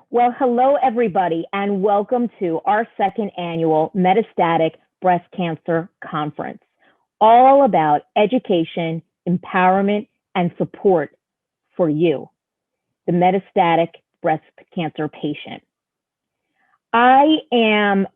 Well, hello, everybody, and welcome to our second annual Metastatic Breast Cancer Conference, all about education, empowerment, and support for you, the metastatic breast cancer patient. I am,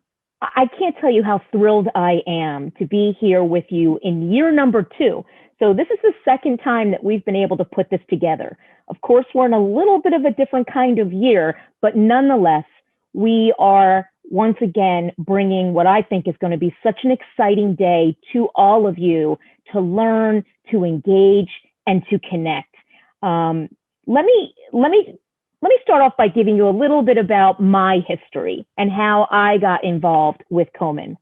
I can't tell you how thrilled I am to be here with you in year number two. So, this is the second time that we've been able to put this together. Of course, we're in a little bit of a different kind of year, but nonetheless, we are once again bringing what I think is going to be such an exciting day to all of you to learn, to engage, and to connect. Let me start off by giving you a little bit about my history and how I got involved with Komen.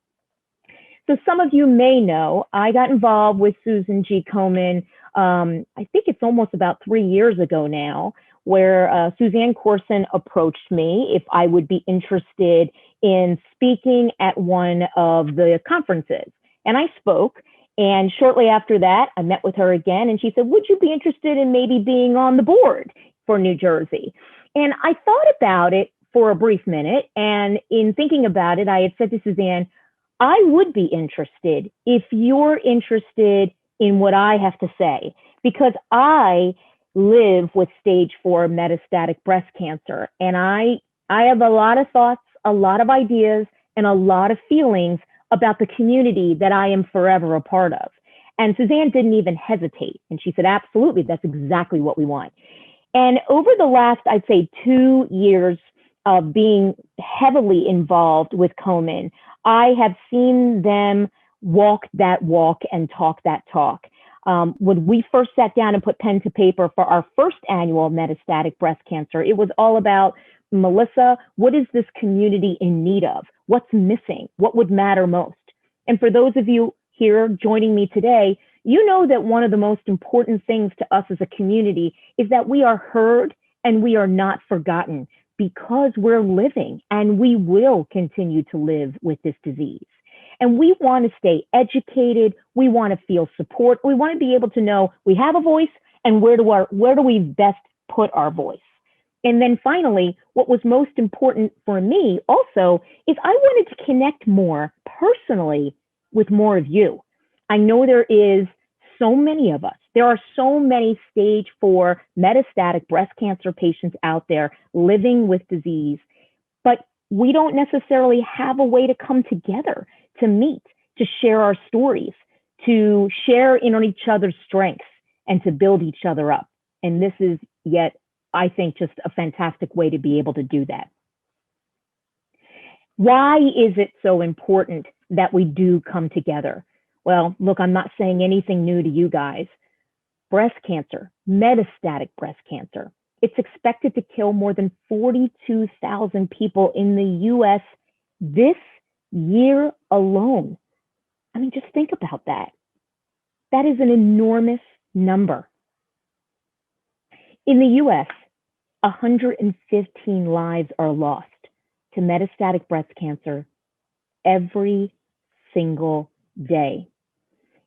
So some of you may know I got involved with Susan G. Komen. I think it's almost about 3 years ago now, where Suzanne Corson approached me if I would be interested in speaking at one of the conferences. And I spoke. And shortly after that, I met with her again, and she said, would you be interested in maybe being on the board for New Jersey? And I thought about it for a brief minute. And in thinking about it, I had said to Suzanne, I would be interested if you're interested in what I have to say, because I live with stage 4 metastatic breast cancer. And I have a lot of thoughts, a lot of ideas, and a lot of feelings about the community that I am forever a part of. And Suzanne didn't even hesitate. And she said, absolutely, that's exactly what we want. And over the last, I'd say, 2 years of being heavily involved with Komen, I have seen them walk that walk and talk that talk. When we first sat down and put pen to paper for our first annual metastatic breast cancer, it was all about, Melissa, what is this community in need of? What's missing? What would matter most? And for those of you here joining me today, you know that one of the most important things to us as a community is that we are heard and we are not forgotten, because we're living and we will continue to live with this disease. And we want to stay educated. We want to feel support. We want to be able to know we have a voice and where do we best put our voice. And then finally, what was most important for me also is I wanted to connect more personally with more of you. I know there is so many of us. There are so many stage 4 metastatic breast cancer patients out there living with disease, but we don't necessarily have a way to come together, to meet, to share our stories, to share in each other's strengths, and to build each other up. And this is yet, I think, just a fantastic way to be able to do that. Why is it so important that we do come together? Well, look, I'm not saying anything new to you guys. Breast cancer, metastatic breast cancer, it's expected to kill more than 42,000 people in the US this year alone. I mean, just think about that. That is an enormous number. In the US, 115 lives are lost to metastatic breast cancer every single day.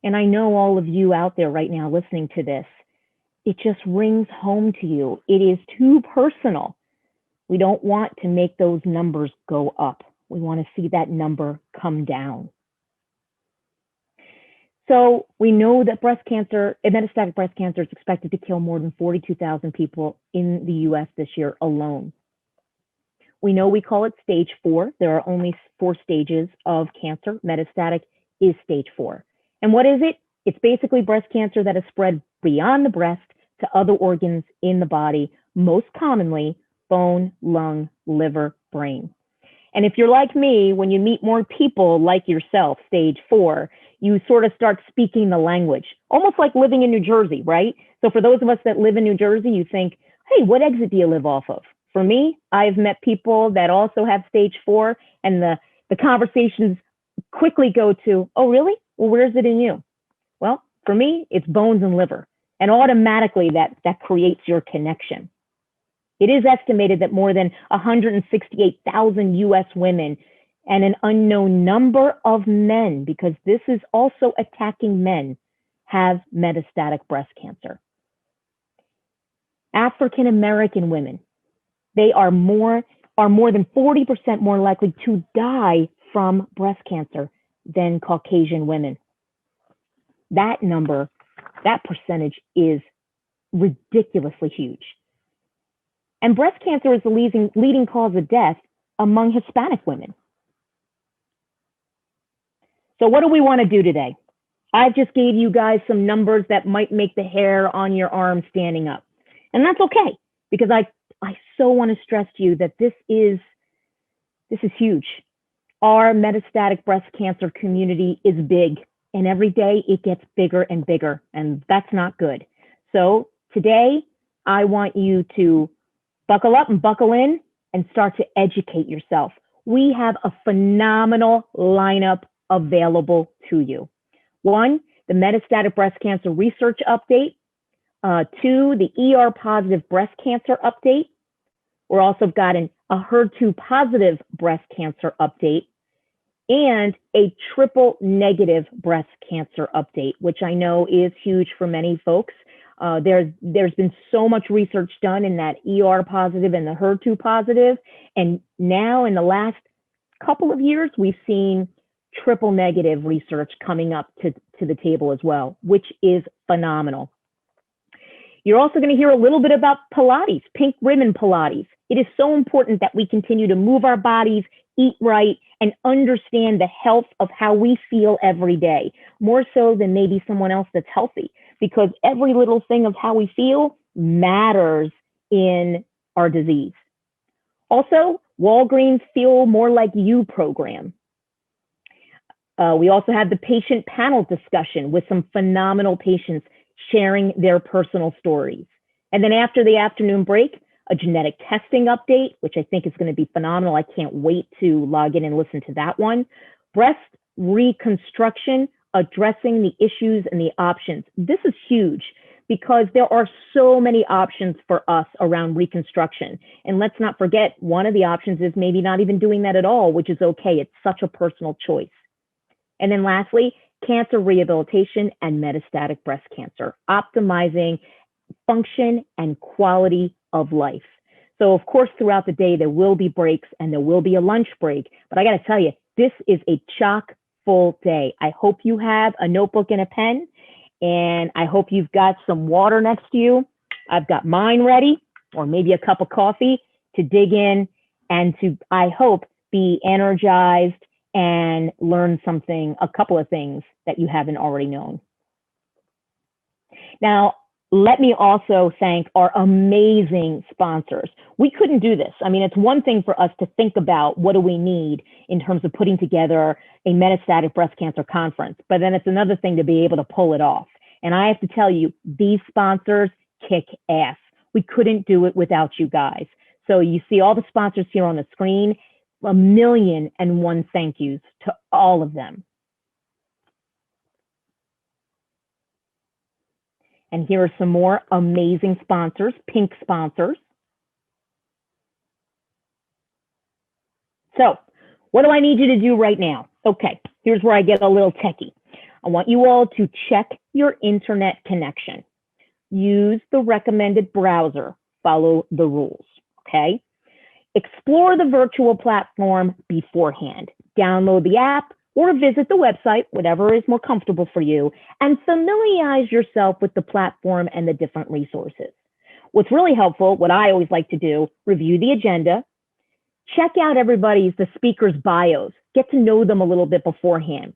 And I know all of you out there right now listening to this, it just rings home to you. It is too personal. We don't want to make those numbers go up. We want to see that number come down. So we know that metastatic breast cancer is expected to kill more than 42,000 people in the US this year alone. We know we call it stage 4. There are only 4 stages of cancer. Metastatic is stage 4. And what is it? It's basically breast cancer that has spread beyond the breast to other organs in the body, most commonly bone, lung, liver, brain. And if you're like me, when you meet more people like yourself, stage 4, you sort of start speaking the language, almost like living in New Jersey, right? So for those of us that live in New Jersey, you think, hey, what exit do you live off of? For me, I've met people that also have stage 4, and the conversations quickly go to, oh, really? Well, where is it in you? Well, for me, it's bones and liver. And automatically that creates your connection. It is estimated that more than 168,000 US women and an unknown number of men, because this is also attacking men, have metastatic breast cancer. African American women, They are more than 40% more likely to die from breast cancer than Caucasian women. That number, that percentage is ridiculously huge. And breast cancer is the leading cause of death among Hispanic women. So what do we want to do today? I just gave you guys some numbers that might make the hair on your arm standing up. And that's okay, because I so want to stress to you that this is huge. Our metastatic breast cancer community is big, and every day it gets bigger and bigger, and that's not good. So today, I want you to buckle up and buckle in and start to educate yourself. We have a phenomenal lineup available to you. 1, the metastatic breast cancer research update. 2, the ER positive breast cancer update. We're also got a HER2 positive breast cancer update and a triple negative breast cancer update, which I know is huge for many folks. There's been so much research done in that ER positive and the HER2 positive. And now in the last couple of years, we've seen triple negative research coming up to the table as well, which is phenomenal. You're also going to hear a little bit about Pilates, pink ribbon Pilates. It is so important that we continue to move our bodies, eat right, and understand the health of how we feel every day, more so than maybe someone else that's healthy, because every little thing of how we feel matters in our disease. Also, Walgreens Feel More Like You program. We also have the patient panel discussion with some phenomenal patients sharing their personal stories. And then after the afternoon break, a genetic testing update, which I think is going to be phenomenal. I can't wait to log in and listen to that one. Breast reconstruction, addressing the issues and the options. This is huge because there are so many options for us around reconstruction. And let's not forget, one of the options is maybe not even doing that at all, which is okay. It's such a personal choice. And then lastly, cancer rehabilitation and metastatic breast cancer, optimizing function and quality of life. So of course, throughout the day, there will be breaks and there will be a lunch break, but I got to tell you, this is a chock full day. I hope you have a notebook and a pen, and I hope you've got some water next to you. I've got mine ready, or maybe a cup of coffee to dig in and to, I hope, be energized and learn something, a couple of things that you haven't already known. Now, let me also thank our amazing sponsors. We couldn't do this. I mean, it's one thing for us to think about what do we need in terms of putting together a metastatic breast cancer conference, but then it's another thing to be able to pull it off. And I have to tell you, these sponsors kick ass. We couldn't do it without you guys. So you see all the sponsors here on the screen. 1,000,001 thank yous to all of them. And here are some more amazing sponsors, pink sponsors. So what do I need you to do right now? Okay, here's where I get a little techie. I want you all to check your internet connection. Use the recommended browser, follow the rules, okay? Explore the virtual platform beforehand. Download the app or visit the website, whatever is more comfortable for you, and familiarize yourself with the platform and the different resources. What's really helpful, what I always like to do, review the agenda, check out the speakers' bios, get to know them a little bit beforehand.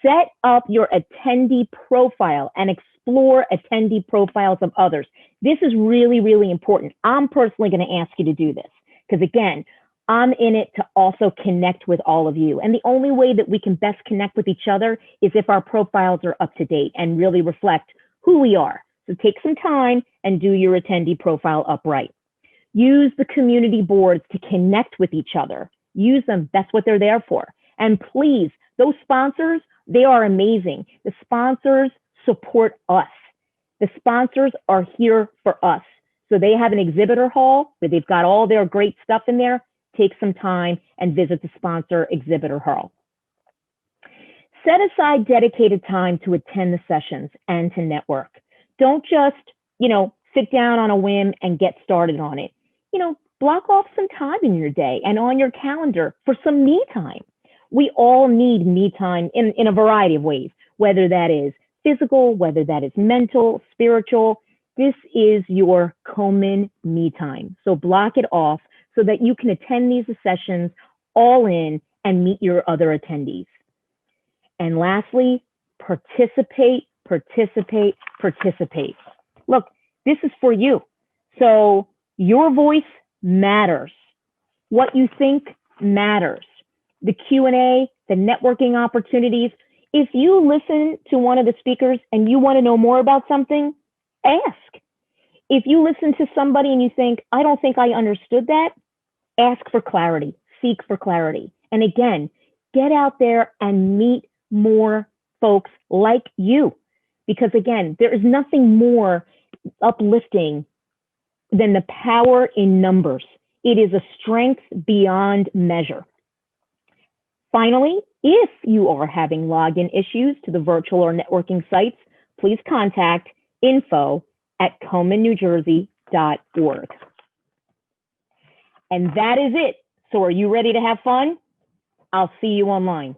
Set up your attendee profile and explore attendee profiles of others. This is really, really important. I'm personally going to ask you to do this. Because again, I'm in it to also connect with all of you. And the only way that we can best connect with each other is if our profiles are up to date and really reflect who we are. So take some time and do your attendee profile upright. Use the community boards to connect with each other. Use them. That's what they're there for. And please, those sponsors, they are amazing. The sponsors support us. The sponsors are here for us. So they have an exhibitor hall where they've got all their great stuff in there. Take some time and visit the sponsor exhibitor hall. Set aside dedicated time to attend the sessions and to network. Don't just, sit down on a whim and get started on it. block off some time in your day and on your calendar for some me time. We all need me time in a variety of ways, whether that is physical, whether that is mental, spiritual. This is your Komen me time. So block it off so that you can attend these sessions all in and meet your other attendees. And lastly, participate, participate, participate. Look, this is for you. So your voice matters. What you think matters. The Q&A, the networking opportunities. If you listen to one of the speakers and you want to know more about something, ask. If you listen to somebody and you think, I don't think I understood that, ask for clarity, seek for clarity. And again, get out there and meet more folks like you. Because again, there is nothing more uplifting than the power in numbers. It is a strength beyond measure. Finally, if you are having login issues to the virtual or networking sites, please contact info@komennewjersey.org. And that is it. So are you ready to have fun? I'll see you online.